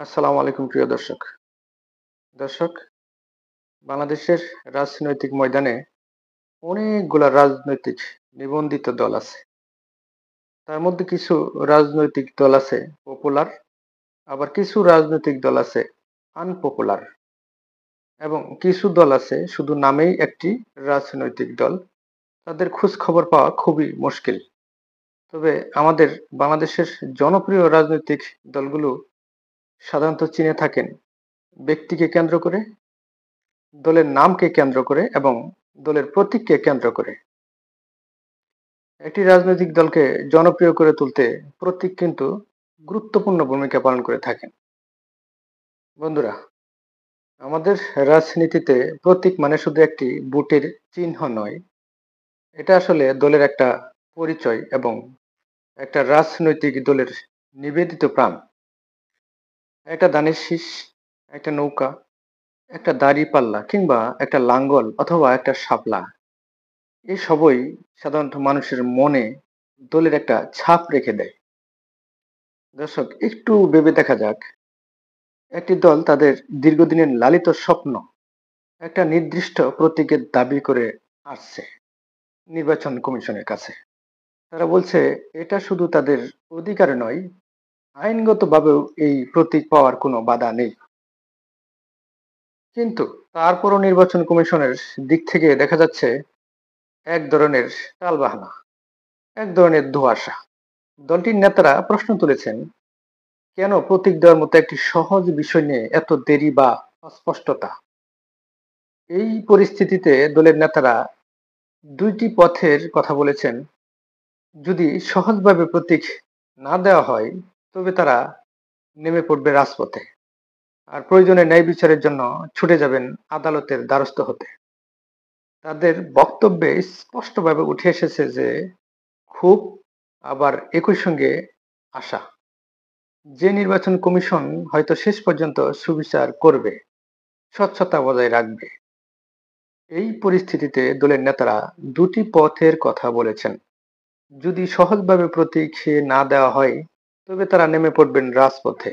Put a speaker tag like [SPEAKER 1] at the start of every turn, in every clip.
[SPEAKER 1] আসসালামু আলাইকুম প্রিয় দর্শক। দর্শক, বাংলাদেশের রাজনৈতিক ময়দানে অনেকগুলা রাজনৈতিক নিবন্ধিত দল আছে। তার মধ্যে কিছু রাজনৈতিক দল আছে পপুলার, আবার কিছু রাজনৈতিক দল আছে আনপপুলার এবং কিছু দল আছে শুধু নামেই একটি রাজনৈতিক দল। তাদের খোঁজ খবর পাওয়া খুবই মুশকিল। তবে আমাদের বাংলাদেশের জনপ্রিয় রাজনৈতিক দলগুলো সাধারণত চিনে থাকেন ব্যক্তিকে কেন্দ্র করে, দলের নামকে কেন্দ্র করে এবং দলের প্রতীককে কেন্দ্র করে। একটি রাজনৈতিক দলকে জনপ্রিয় করে তুলতে প্রতীক কিন্তু গুরুত্বপূর্ণ ভূমিকা পালন করে থাকেন। বন্ধুরা, আমাদের রাজনীতিতে প্রতীক মানে শুধু একটি ভোটের চিহ্ন নয়, এটা আসলে দলের একটা পরিচয় এবং একটা রাজনৈতিক দলের নিবেদিত প্রাণ। একটা ধানের শীষ, একটা নৌকা, একটা দাঁড়িপাল্লা কিংবা একটা লাঙ্গল অথবা একটা শাপলা, এই সবই সাধারণত মানুষের মনে দলের একটা ছাপ রেখে দেয়। দর্শক, একটু ভেবে দেখা যাক, একটি দল তাদের দীর্ঘদিনের লালিত স্বপ্ন একটা নির্দিষ্ট প্রতীকের দাবি করে আসছে নির্বাচন কমিশনের কাছে। তারা বলছে এটা শুধু তাদের অধিকার নয়, আইনগতভাবেও এই প্রতীক পাওয়ার কোনো বাধা নেই। কিন্তু তারপরও নির্বাচন কমিশনের দিক থেকে দেখা যাচ্ছে এক ধরনের টালবাহানা, এক ধরনের ধোঁয়াশা। দলটির নেতারা প্রশ্ন তুলেছেন, কেন প্রতীক দেওয়ার মতো একটি সহজ বিষয় নিয়ে এত দেরি বা অস্পষ্টতা? এই পরিস্থিতিতে দলের নেতারা দুইটি পথের কথা বলেছেন। যদি সহজভাবে প্রতীক না দেওয়া হয়, তবে তারা নেমে পড়বে রাজপথে, আর প্রয়োজনে ন্যায় বিচারের জন্য ছুটে যাবেন আদালতের দ্বারস্থ হতে। তাদের বক্তব্যে স্পষ্টভাবে উঠে এসেছে যে খুব, আবার একই সঙ্গে আশা যে নির্বাচন কমিশন হয়তো শেষ পর্যন্ত সুবিচার করবে, স্বচ্ছতা বজায় রাখবে। এই পরিস্থিতিতে দলের নেতারা দুটি পথের কথা বলেছেন। যদি সহজভাবে প্রতীক না দেওয়া হয়, তবে তারা নেমে পড়বেন রাজপথে,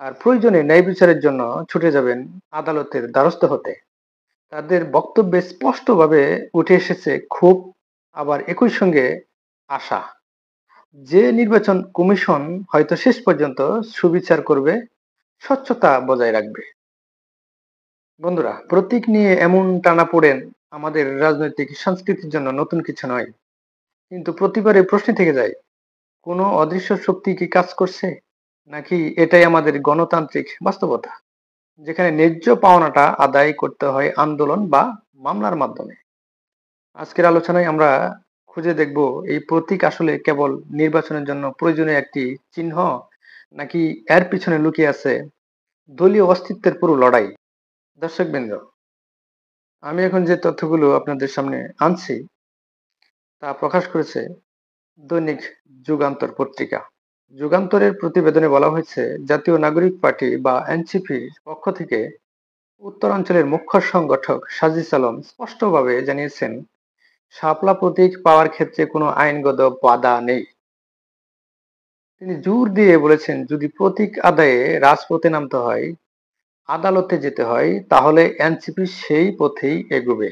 [SPEAKER 1] আর প্রয়োজনে ন্যায় বিচারের জন্য ছুটে যাবেন আদালতের দ্বারস্থ হতে। তাদের বক্তব্যে স্পষ্টভাবে উঠে এসেছে ক্ষোভ, আবার একই সঙ্গে আশা যে নির্বাচন কমিশন হয়তো শেষ পর্যন্ত সুবিচার করবে, স্বচ্ছতা বজায় রাখবে। বন্ধুরা, প্রতীক নিয়ে এমন টানাপোড়েন আমাদের রাজনৈতিক সংস্কৃতির জন্য নতুন কিছু নয়। কিন্তু প্রতিবারে প্রশ্ন থেকে যায়, কোনো অদৃশ্য শক্তি কি কাজ করছে, নাকি এটাই আমাদের গণতান্ত্রিক বাস্তবতা, যেখানে ন্যায্য পাওনাটা আদায় করতে হয় আন্দোলন বা মামলার মাধ্যমে? আজকের আলোচনায় আমরা খুঁজে দেখব এই প্রতীক আসলে কেবল নির্বাচনের জন্য প্রয়োজনীয় একটি চিহ্ন, নাকি এর পিছনে লুকিয়ে আছে দলীয় অস্তিত্বের পুরো লড়াই। দর্শকবৃন্দ, আমি এখন যে তথ্যগুলো আপনাদের সামনে আনছি তা প্রকাশ করেছে দৈনিক যুগান্তর পত্রিকা। যুগান্তরের প্রতিবেদনে বলা হয়েছে, জাতীয় নাগরিক পার্টি বা এনসিপির পক্ষ থেকে উত্তরাঞ্চলের মুখ্য সংগঠক সাজিস আলম স্পষ্টভাবে জানিয়েছেন, শাপলা প্রতীক পাওয়ার ক্ষেত্রে কোনো আইনগত বাধা নেই। তিনি জোর দিয়ে বলেছেন, যদি প্রতীক আদায়ে রাজপথে নামতে হয়, আদালতে যেতে হয়, তাহলে এনসিপি সেই পথেই এগোবে।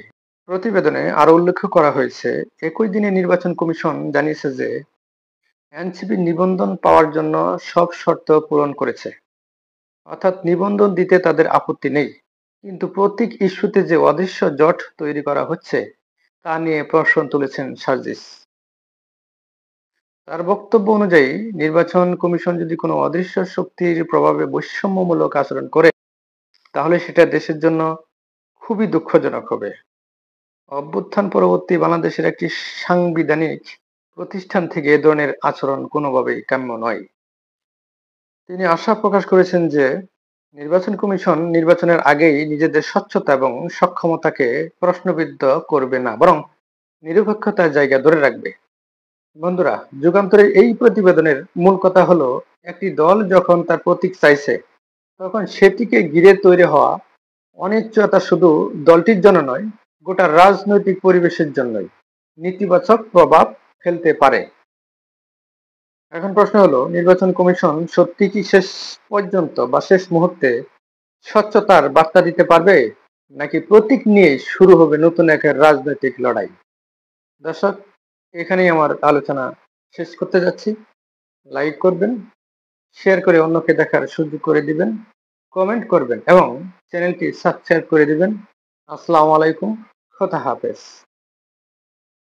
[SPEAKER 1] প্রতিবেদনে আরো উল্লেখ করা হয়েছে, একই দিনে নির্বাচন কমিশন জানিয়েছে যে এনসিপি নিবন্ধন পাওয়ার জন্য সব শর্ত পূরণ করেছে, অর্থাৎ নিবন্ধন দিতে তাদের আপত্তি নেই। কিন্তু প্রতীক ইস্যুতে যে অদৃশ্য জট তৈরি করা হচ্ছে তা নিয়ে প্রশ্ন তুলেছেন সার্জিস। তার বক্তব্য অনুযায়ী, নির্বাচন কমিশন যদি কোনো অদৃশ্য শক্তির প্রভাবে বৈষম্যমূলক আচরণ করে, তাহলে সেটা দেশের জন্য খুবই দুঃখজনক হবে। অভ্যুত্থান পরবর্তী বাংলাদেশের একটি সাংবিধানিক প্রতিষ্ঠান থেকে এ ধরনের আচরণ কোনোভাবেই কাম্য নয়। তিনি আশা প্রকাশ করেছেন যে নির্বাচন কমিশন নির্বাচনের আগেই নিজেদের স্বচ্ছতা এবং সক্ষমতাকে প্রশ্নবিদ্ধ করবে না, বরং নিরপেক্ষতার জায়গা ধরে রাখবে। বন্ধুরা, যুগান্তরের এই প্রতিবেদনের মূল কথা হলো, একটি দল যখন তার প্রতীক চাইছে, তখন সেটিকে ঘিরে তৈরি হওয়া অনিশ্চয়তা শুধু দলটির জন্য নয়, গোটা রাজনৈতিক পরিবেশের জন্যই নেতিবাচক প্রভাব ফেলতে পারে। এখন প্রশ্ন হলো, নির্বাচন কমিশন সত্যি কি শেষ পর্যন্ত বা শেষ মুহূর্তে স্বচ্ছতার বার্তা দিতে পারবে, নাকি প্রতীক নিয়ে শুরু হবে নতুন এক রাজনৈতিক লড়াই? দর্শক, এখানেই আমার আলোচনা শেষ করতে যাচ্ছি। লাইক করবেন, শেয়ার করে অন্যকে দেখার সুযোগ করে দিবেন, কমেন্ট করবেন এবং চ্যানেলটি সাবস্ক্রাইব করে দিবেন। আসসালামু আলাইকুম, খোদা হাফেজ।